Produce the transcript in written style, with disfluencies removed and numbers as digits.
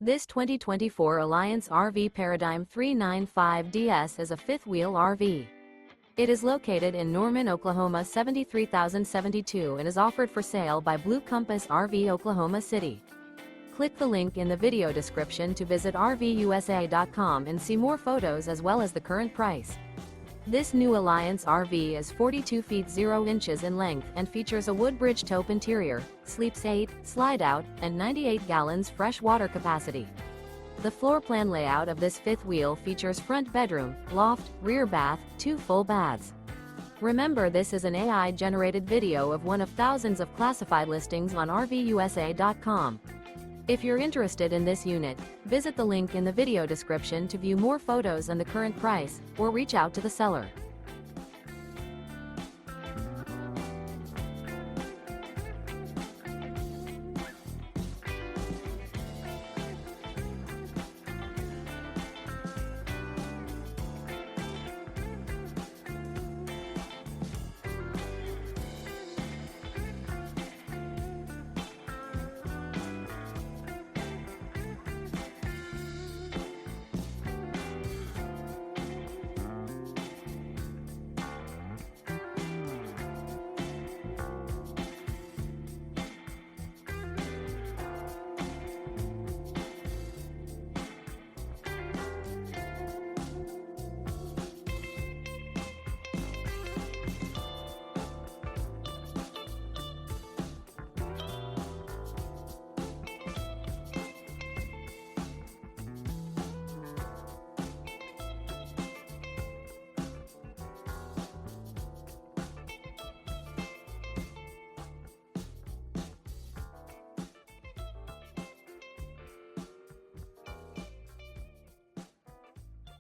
This 2024 Alliance RV Paradigm 395DS is a fifth-wheel RV. It is located in Norman, Oklahoma 73072 and is offered for sale by Blue Compass RV Oklahoma City. Click the link in the video description to visit RVUSA.com and see more photos as well as the current price. This new Alliance RV is 42 feet 0 inches in length and features a WOODBRIDGE TAUPE interior, sleeps 8, slide-out, and 98 gallons fresh water capacity. The floor plan layout of this fifth wheel features front bedroom, loft, rear bath, 2 full baths. Remember, this is an AI-generated video of one of thousands of classified listings on RVUSA.com. If you're interested in this unit, visit the link in the video description to view more photos and the current price, or reach out to the seller.